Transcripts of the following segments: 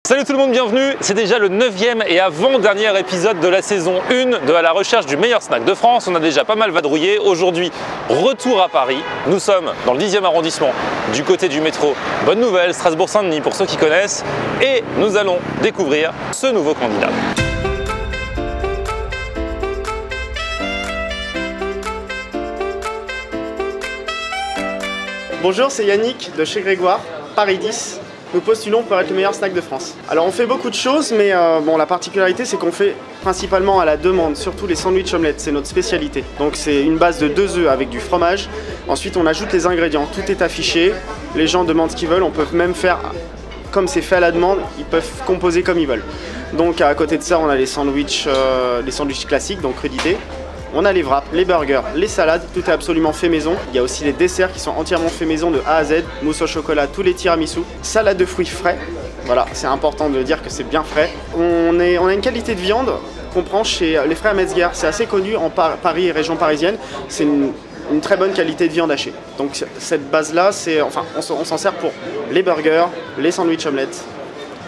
Salut tout le monde, bienvenue. C'est déjà le 9e et avant-dernier épisode de la saison 1 de À la recherche du meilleur snack de France. On a déjà pas mal vadrouillé. Aujourd'hui, retour à Paris. Nous sommes dans le 10e arrondissement, du côté du métro. Bonne nouvelle, Strasbourg-Saint-Denis pour ceux qui connaissent. Et nous allons découvrir ce nouveau candidat. Bonjour, c'est Yannick de chez Grégoire, Paris 10. Nous postulons pour être le meilleur snack de France. Alors on fait beaucoup de choses, mais la particularité c'est qu'on fait principalement à la demande, surtout les sandwichs omelettes, c'est notre spécialité. Donc c'est une base de 2 œufs avec du fromage. Ensuite on ajoute les ingrédients, tout est affiché, les gens demandent ce qu'ils veulent, on peut même faire, comme c'est fait à la demande, ils peuvent composer comme ils veulent. Donc à côté de ça on a les sandwichs classiques, donc crudités. On a les wraps, les burgers, les salades, tout est absolument fait maison. Il y a aussi les desserts qui sont entièrement faits maison de A à Z, mousse au chocolat, tous les tiramisu, salade de fruits frais. Voilà, c'est important de dire que c'est bien frais. On a une qualité de viande qu'on prend chez les frères Metzger. C'est assez connu en Paris et région parisienne. C'est une très bonne qualité de viande hachée. Donc cette base-là, on s'en sert pour les burgers, les sandwichs omelettes.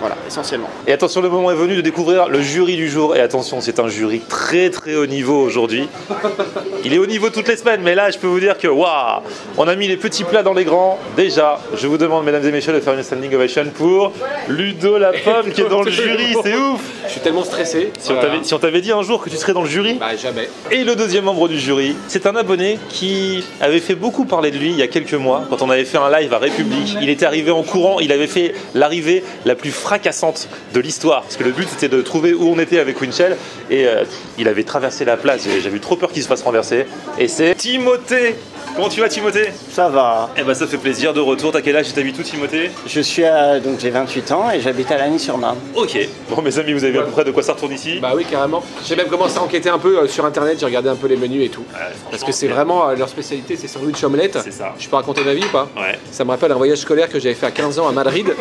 Voilà, essentiellement. Et attention, le moment est venu de découvrir le jury du jour. Et attention, c'est un jury très haut niveau aujourd'hui. Il est haut niveau toutes les semaines, mais là, je peux vous dire que waouh, on a mis les petits plats dans les grands. Déjà, je vous demande, mesdames et messieurs, de faire une standing ovation pour Ludo la pomme qui est dans le jury. C'est ouf. Je suis tellement stressé. Si on t'avait dit un jour que tu serais dans le jury, bah jamais. Et le deuxième membre du jury, c'est un abonné qui avait fait beaucoup parler de lui il y a quelques mois, quand on avait fait un live à République. Il était arrivé en courant, il avait fait l'arrivée la plus fracassante de l'histoire, parce que le but c'était de trouver où on était avec Winchell, et il avait traversé la place, j'avais eu trop peur qu'il se fasse renverser, et c'est Timothée. Comment tu vas, Timothée? Ça va. Eh ben ça fait plaisir, de retour. T'as quel âge et t'habites où, Timothée? Je suis donc j'ai 28 ans et j'habite à Lagny-sur-Marne. Ok. Bon, mes amis, vous avez vu à peu près de quoi ça retourne ici? Bah oui, carrément. J'ai même commencé à enquêter un peu sur internet, j'ai regardé un peu les menus et tout. Parce que c'est vraiment leur spécialité, c'est sandwich omelette. C'est ça. Je peux raconter ma vie ou pas? Ouais. Ça me rappelle un voyage scolaire que j'avais fait à 15 ans à Madrid.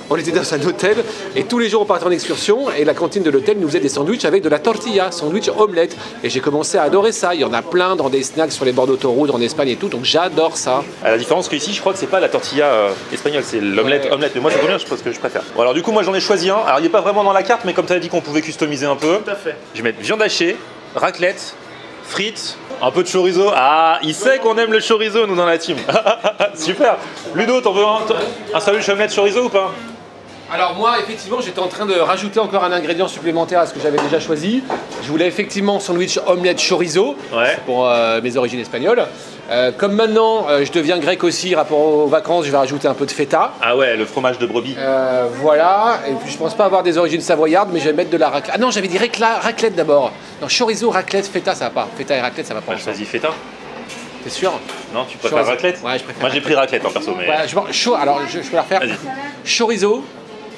On était dans un hôtel et tous les jours on partait en excursion et la cantine de l'hôtel nous faisait des sandwichs avec de la tortilla, sandwich omelette. Et j'ai commencé à adorer ça. Il y en a plein dans des snacks sur les bords d'autoroute en Espagne et tout, donc j'adore ça. À la différence qu'ici, je crois que c'est pas la tortilla espagnole, c'est l'omelette, omelette. Mais moi, ça convient, je pense que je préfère. Bon, alors du coup, moi, j'en ai choisi un. Alors, il n'est pas vraiment dans la carte, mais comme tu avais dit qu'on pouvait customiser un peu. Tout à fait. Je vais mettre viande hachée, raclette, frites, un peu de chorizo. Ah, il sait qu'on aime le chorizo, nous, dans la team. Super. Ludo, t'en veux un sandwich omelette chorizo ou pas? Alors moi, effectivement, j'étais en train de rajouter encore un ingrédient supplémentaire à ce que j'avais déjà choisi. Je voulais effectivement sandwich omelette chorizo, Ouais. pour mes origines espagnoles. Comme maintenant, je deviens grec aussi, rapport aux vacances, je vais rajouter un peu de feta. Ah ouais, le fromage de brebis. Voilà, et puis je pense pas avoir des origines savoyardes, mais je vais mettre de la raclette. Ah non, j'avais dit raclette d'abord. Non, chorizo, raclette, feta, ça va pas. Feta et raclette, ça va pas. Moi, je choisis feta. T'es sûr? Non, tu préfères Chorizo. raclette? Ouais, je préfère. Moi, j'ai pris raclette en perso, mais. Ouais, alors, je peux la refaire. Vas-y. Chorizo,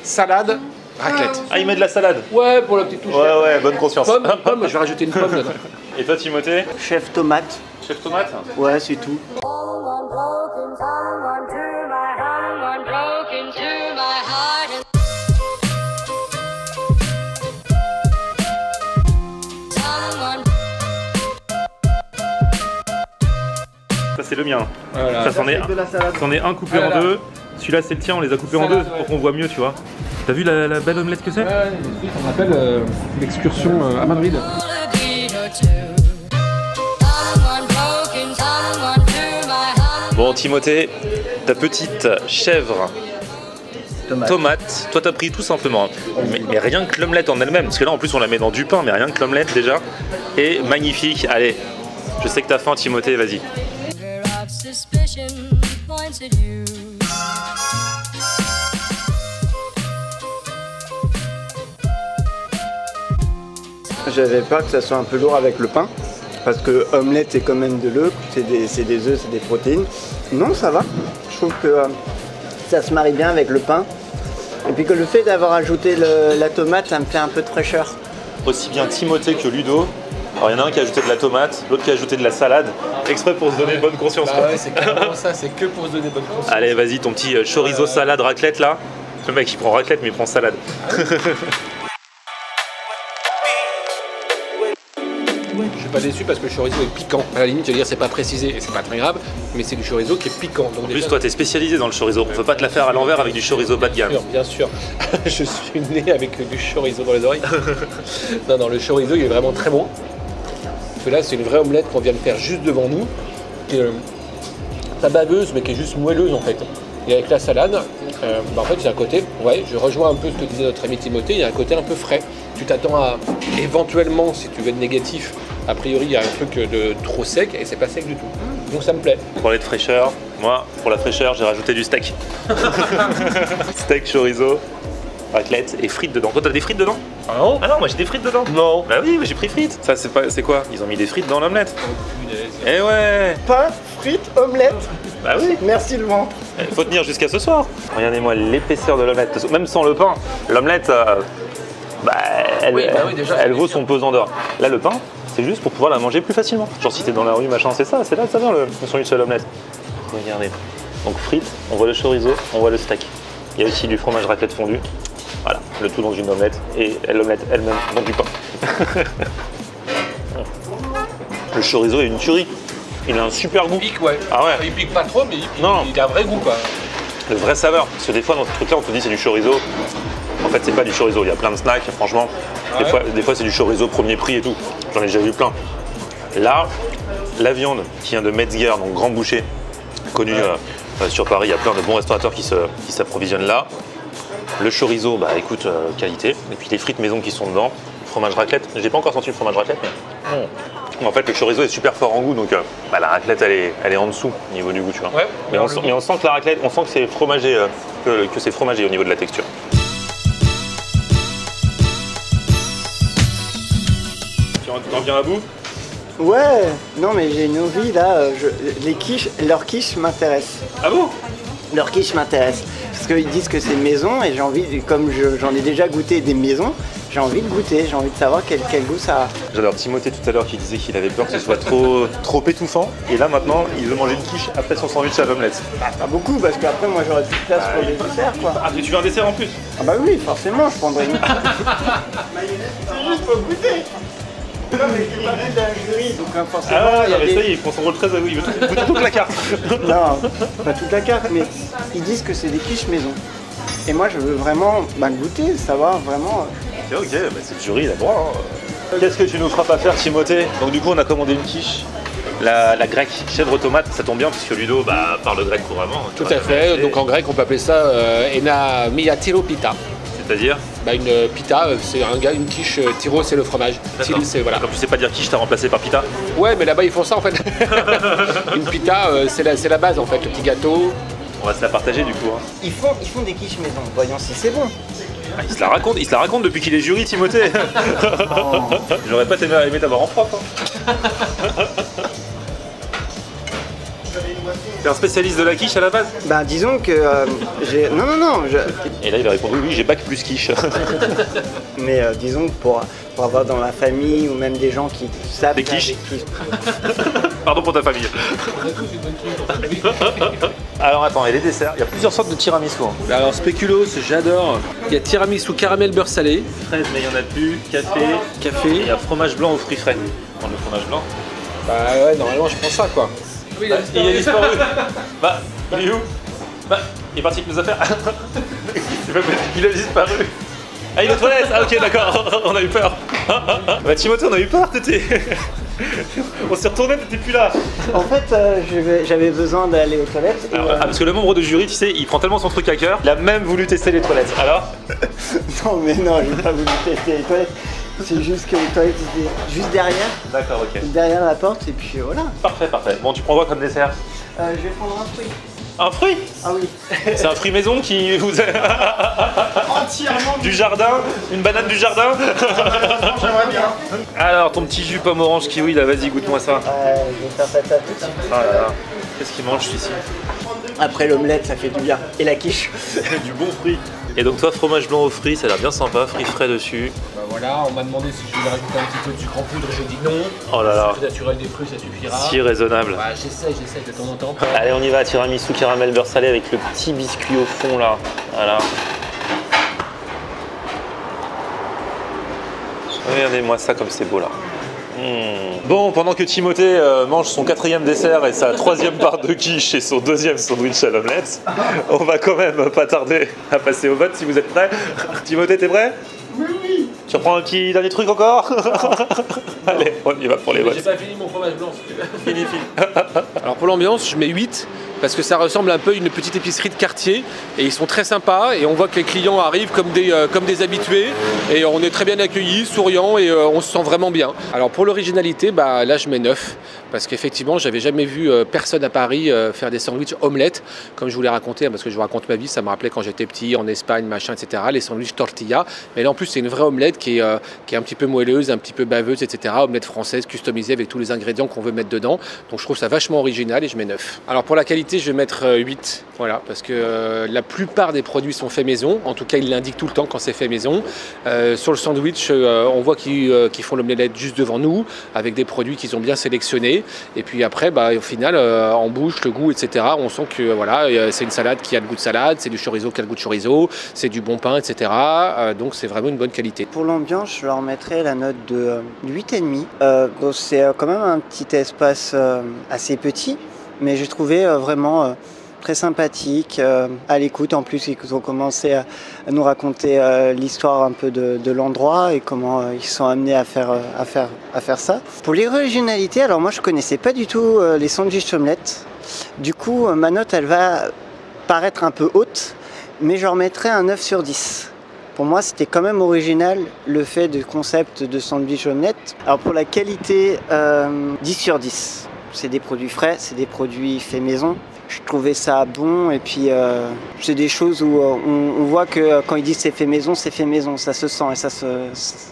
salade, raclette. Ah, il met de la salade. Ouais, pour la petite touche. Ouais, bonne conscience. Pomme, je vais rajouter une pomme dedans. Et toi, Timothée? Chef tomate. Chef tomate? Ouais, c'est tout. Someone broke into my heart and someone. Ça, c'est le mien. Voilà. Ça, c'en est Avec de la salade. C'en est un coupé en deux. Celui-là, c'est le tien, on les a coupés en deux Salade, pour qu'on voit mieux, tu vois. T'as vu la belle omelette que c'est? On appelle l'excursion à Madrid. Someone broke in, someone to my heart. Bon, Timothée, ta petite chèvre tomate, toi t'as pris tout simplement, mais rien que l'omelette en elle-même, parce que là en plus on la met dans du pain, mais rien que l'omelette déjà, est magnifique. Allez, je sais que t'as faim, Timothée, vas-y. Finger of suspicion points at you. J'avais peur que ça soit un peu lourd avec le pain. Parce que omelette c'est quand même de l'œuf, c'est des œufs, c'est des protéines. Non, ça va. Je trouve que ça se marie bien avec le pain. Et puis que le fait d'avoir ajouté la tomate, ça me fait un peu de fraîcheur. Aussi bien Timothée que Ludo. Alors il y en a un qui a ajouté de la tomate, l'autre qui a ajouté de la salade, exprès pour se donner bonne conscience. Bah ouais, c'est carrément ça, c'est que pour se donner bonne conscience. Allez, vas-y, ton petit chorizo salade raclette là. Le mec il prend raclette mais il prend salade. Je suis pas déçu parce que le chorizo est piquant. À la limite, je veux dire, c'est pas précisé et c'est pas très grave, mais c'est du chorizo qui est piquant. Donc En plus, toi, t'es spécialisé dans le chorizo. On peut pas te la faire à l'envers avec du chorizo bas de gamme. Bien sûr. Je suis né avec du chorizo dans les oreilles. Non, le chorizo, il est vraiment très bon. Parce que là, c'est une vraie omelette qu'on vient de faire juste devant nous, qui est pas baveuse, mais qui est juste moelleuse en fait. Et avec la salade, en fait, il y a un côté, ouais, je rejoins un peu ce que disait notre ami Timothée, il y a un côté un peu frais. Tu t'attends à, éventuellement, si tu veux être négatif, a priori, il y a un truc de trop sec, et c'est pas sec du tout. Donc ça me plaît. Pour parler de fraîcheur, moi, pour la fraîcheur, j'ai rajouté du steak. Steak, chorizo, raclette et frites dedans. Toi, t'as des frites dedans? Ah non? Ah non, moi j'ai des frites dedans. Non. Bah oui, mais j'ai pris frites. Ça, c'est quoi? Ils ont mis des frites dans l'omelette. Eh ouais. Pain, frites, omelette. Bah oui. Merci le ventre. Il faut tenir jusqu'à ce soir. Regardez-moi l'épaisseur de l'omelette. Même sans le pain, l'omelette, elle vaut son pesant d'or. Là, le pain, c'est juste pour pouvoir la manger plus facilement. Genre si t'es dans la rue, machin, c'est là que ça vient le sandwich à l'omelette. Regardez. Donc frites, on voit le chorizo, on voit le steak. Il y a aussi du fromage raclette fondu. Voilà, le tout dans une omelette et l'omelette elle-même dans du pain. Le chorizo est une tuerie. Il a un super goût. Il pique, ouais. Ah ouais. Il pique pas trop, mais Non. il a un vrai goût, quoi. Le vrai saveur. Parce que des fois dans ce truc-là, on te dit c'est du chorizo. En fait, c'est pas du chorizo. Il y a plein de snacks, franchement. Des fois c'est du chorizo premier prix et tout. J'en ai déjà vu plein. Là, la viande qui vient de Metzger, donc grand boucher, connu sur Paris. Il y a plein de bons restaurateurs qui s'approvisionnent là. Le chorizo, bah écoute, qualité. Et puis les frites maison qui sont dedans. Fromage raclette. J'ai pas encore senti le fromage raclette, mais en fait le chorizo est super fort en goût, donc la raclette elle est en dessous au niveau du goût, tu vois. Ouais. Mais on sent que la raclette, on sent que c'est fromagé, que c'est fromagé au niveau de la texture. Tu en viens à bout? Ouais, non mais j'ai une envie là, leurs quiches m'intéressent. Ah bon? Leurs quiches m'intéressent. Parce qu'ils disent que c'est maison et j'ai envie, comme j'en ai déjà goûté des maisons, j'ai envie de goûter, j'ai envie de savoir quel goût ça a. J'adore Timothée tout à l'heure qui disait qu'il avait peur que ce soit trop étouffant. Et là maintenant, il veut manger une quiche après son sandwich à l'omelette. Pas beaucoup parce qu'après moi j'aurais plus de place pour les desserts quoi. Ah, tu veux un dessert en plus? Ah bah oui, forcément, je prendrais une. C'est juste pour goûter. Non mais je suis pas d'un jury, donc forcément. Ah, il y a mais des... ça y est, il prend son rôle très à il veut goûter toute la carte. Non, pas toute la carte, mais ils disent que c'est des quiches maison. Et moi je veux vraiment goûter, savoir vraiment. Ok, bah c'est le jury, il a droit. Qu'est-ce que tu nous feras pas faire, Timothée? Donc du coup, on a commandé une quiche. La grecque chèvre tomate, ça tombe bien parce que Ludo parle grec couramment. Tout à fait. Donc en grec, on peut appeler ça ena mia tiro pita. C'est-à-dire? Une pita, c'est une quiche. Tiro, c'est le fromage. D'accord. Til, c'est voilà. Comme tu sais pas dire quiche, t'as remplacé par pita. Ouais, mais là-bas ils font ça en fait. Une pita, c'est la base en fait, le petit gâteau. On va se la partager du coup. Hein. Ils font des quiches maison, voyons si c'est bon. Ah, il se la raconte depuis qu'il est jury, Timothée. J'aurais pas aimé t'avoir en prof. Hein. T'es un spécialiste de la quiche à la base? Bah disons que j'ai... Non, Et là il a répondu oui, j'ai bac plus quiche. Mais disons que pour avoir dans la famille ou même des gens qui savent... Des quiches. faire des Pardon pour ta famille. Alors attends, et les desserts, il y a plusieurs sortes de tiramisu. Hein. Alors spéculoos, j'adore. Il y a tiramisu caramel beurre salé. Fraise, mais il y en a plus. Café. Et il y a fromage blanc aux fruits frais. Prends le fromage blanc. Bah ouais, normalement je prends ça quoi. Il a disparu. Bah, il est où? Bah, il est parti avec nos affaires. Il a disparu. Ah, il est aux toilettes. Ah ok, d'accord. On a eu peur. Bah Timothée, on a eu peur, t'étais... On s'est retourné, t'étais plus là. En fait, j'avais besoin d'aller aux toilettes. Et, parce que le membre de jury, tu sais, il prend tellement son truc à cœur, il a même voulu tester les toilettes. Alors? Non mais non, j'ai pas voulu tester les toilettes. C'est juste que les toilettes étaient juste derrière. D'accord, ok. Derrière la porte et puis voilà. Parfait. Bon, tu prends quoi comme dessert? Je vais prendre un fruit. Un fruit? Ah oui. C'est un fruit maison qui vous a... Entièrement Du jardin? Une banane du jardin? j'aimerais bien. Alors, ton petit jus pomme orange kiwi, là, vas-y, goûte-moi ça. Je vais faire ça tout de suite. Oh là là. Qu'est-ce qu'il mange, celui-ci? Après l'omelette, ça fait du bien. Et la quiche. Du bon fruit. Et donc toi, fromage blanc aux fruits, ça a l'air bien sympa, fruits frais dessus. Bah voilà, on m'a demandé si je voulais rajouter un petit peu de sucre en poudre, j'ai dit non. Oh là là. Le sucre naturel des fruits, ça suffira. Si raisonnable. Bah j'essaye de temps en temps. Allez, on y va, tiramisu caramel beurre salé avec le petit biscuit au fond là. Voilà. Regardez-moi ça comme c'est beau là. Bon, pendant que Timothée mange son 4e dessert et sa 3e part de quiche et son 2e sandwich à l'omelette, on va quand même pas tarder à passer au vote si vous êtes prêts. Timothée, t'es prêt? Oui. Tu reprends un petit dernier truc encore? Allez, on y va pour les votes. J'ai pas fini mon fromage blanc. Fini. Alors pour l'ambiance, je mets 8 parce que ça ressemble un peu à une petite épicerie de quartier et ils sont très sympas et on voit que les clients arrivent comme des habitués et on est très bien accueillis, souriants et on se sent vraiment bien. Alors pour l'originalité, bah, là je mets 9 parce qu'effectivement j'avais jamais vu personne à Paris faire des sandwichs omelettes comme je vous l'ai raconté, hein, parce que je vous raconte ma vie, ça me rappelait quand j'étais petit en Espagne, machin, etc. Les sandwichs tortilla, mais là en plus c'est une vraie omelette qui est un petit peu moelleuse, un petit peu baveuse, etc. Omelette française customisée avec tous les ingrédients qu'on veut mettre dedans, donc je trouve ça vachement original et je mets 9. Alors pour la qualité, je vais mettre 8, voilà, parce que la plupart des produits sont faits maison, en tout cas ils l'indiquent tout le temps quand c'est fait maison. Sur le sandwich, on voit qu'ils font l'omelette juste devant nous, avec des produits qu'ils ont bien sélectionnés, et puis après, bah, au final, en bouche, le goût, etc., on sent que voilà, c'est une salade qui a le goût de salade, c'est du chorizo qui a le goût de chorizo, c'est du bon pain, etc. Donc c'est vraiment une bonne qualité. Pour l'ambiance, je leur mettrais la note de 8,5. C'est quand même un petit espace assez petit, mais j'ai trouvé vraiment très sympathique, à l'écoute. En plus, ils ont commencé à nous raconter l'histoire un peu de l'endroit et comment ils sont amenés à faire ça. Pour l'originalité, alors moi je connaissais pas du tout les sandwichs omelettes. Du coup, ma note elle va paraître un peu haute, mais je leur mettrais un 9 sur 10. Pour moi, c'était quand même original le fait du concept de sandwich omelette. Alors pour la qualité, 10 sur 10. C'est des produits frais, c'est des produits faits maison. Je trouvais ça bon et puis c'est des choses où on voit que quand ils disent c'est fait maison, ça se sent et ça se...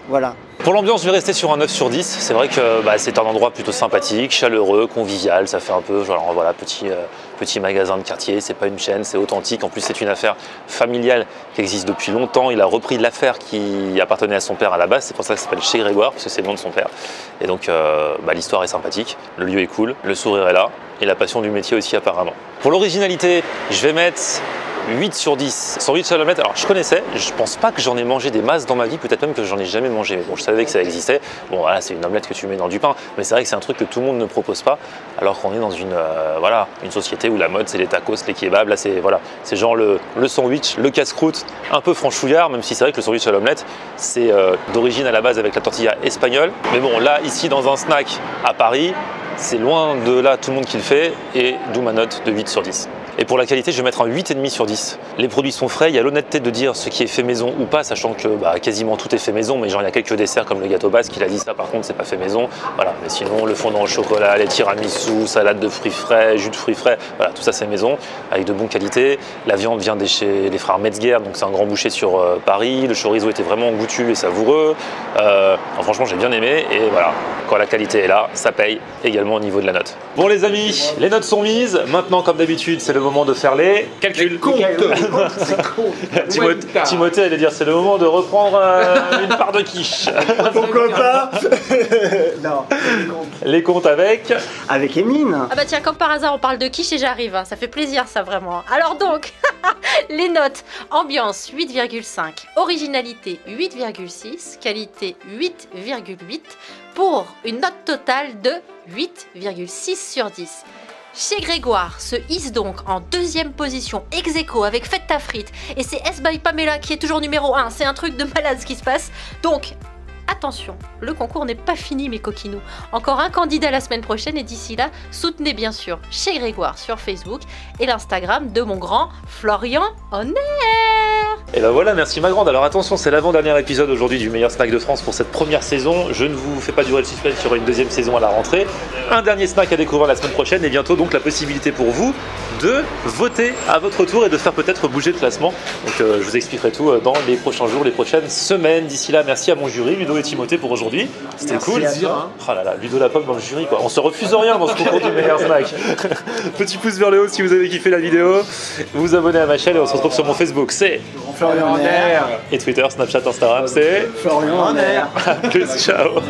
voilà. Pour l'ambiance, je vais rester sur un 9 sur 10. C'est vrai que c'est un endroit plutôt sympathique, chaleureux, convivial. Ça fait un peu genre, voilà, petit magasin de quartier. C'est pas une chaîne, c'est authentique. En plus, c'est une affaire familiale qui existe depuis longtemps. Il a repris l'affaire qui appartenait à son père à la base. C'est pour ça que ça s'appelle Chez Grégoire, parce que c'est le nom de son père. Et donc, l'histoire est sympathique. Le lieu est cool. Le sourire est là. Et la passion du métier aussi, apparemment. Pour l'originalité, je vais mettre 8 sur 10. Sandwich à l'omelette, alors je connaissais, je pense pas que j'en ai mangé des masses dans ma vie, peut-être même que j'en ai jamais mangé, mais bon, je savais que ça existait. Bon, voilà, c'est une omelette que tu mets dans du pain, mais c'est vrai que c'est un truc que tout le monde ne propose pas, alors qu'on est dans une société où la mode c'est les tacos, les kebabs, là c'est genre le sandwich, le casse-croûte, un peu franchouillard, même si c'est vrai que le sandwich à l'omelette, c'est d'origine à la base avec la tortilla espagnole. Mais bon, là, ici, dans un snack à Paris, c'est loin de là tout le monde qui le fait, et d'où ma note de 8 sur 10. Et pour la qualité, je vais mettre un 8,5 sur 10. Les produits sont frais, il y a l'honnêteté de dire ce qui est fait maison ou pas, sachant que quasiment tout est fait maison, mais genre il y a quelques desserts comme le gâteau basque, il a dit ça par contre c'est pas fait maison. Voilà, mais sinon le fondant au chocolat, les tiramisu, salade de fruits frais, jus de fruits frais, voilà, tout ça c'est maison, avec de bonne qualité. La viande vient de chez les frères Metzger, donc c'est un grand boucher sur Paris. Le chorizo était vraiment goûtu et savoureux. Franchement j'ai bien aimé, et voilà, quand la qualité est là, ça paye également au niveau de la note. Bon les amis, les notes sont mises. Maintenant comme d'habitude, c'est le moment de faire les calculs. Timothée allait dire c'est le moment de reprendre une part de quiche. Pourquoi pas? Non. Les comptes avec Emeline. Ah bah tiens, comme par hasard on parle de quiche et j'arrive, hein. Ça fait plaisir ça vraiment. Alors donc, les notes: ambiance 8,5, originalité 8,6, qualité 8,8, pour une note totale de 8,6 sur 10. Chez Grégoire se hisse donc en deuxième position ex aequo avec Fête ta frite, et c'est S by Pamela qui est toujours numéro 1. C'est un truc de malade ce qui se passe. Donc attention, le concours n'est pas fini mes coquinous. Encore un candidat la semaine prochaine, et d'ici là, soutenez bien sûr Chez Grégoire sur Facebook et l'Instagram de mon grand Florian Honner. Et ben voilà, merci ma grande. Alors attention, c'est l'avant-dernier épisode aujourd'hui du meilleur snack de France pour cette première saison. Je ne vous fais pas durer le suspense, il y aura une deuxième saison à la rentrée. Un dernier snack à découvrir la semaine prochaine, et bientôt donc la possibilité pour vous de voter à votre tour et de faire peut-être bouger le classement. Donc je vous expliquerai tout dans les prochains jours, les prochaines semaines. D'ici là, merci à mon jury, Ludo et Timothée, pour aujourd'hui. C'était cool. Oh là là, Ludo la pomme dans le jury quoi. On se refuse rien dans ce concours du meilleur snack. Petit pouce vers le haut si vous avez kiffé la vidéo. Vous vous abonnez à ma chaîne et on se retrouve sur mon Facebook. C'est Florian Honner. Et Twitter, Snapchat, Instagram, c'est Florian Honner. À plus, ciao.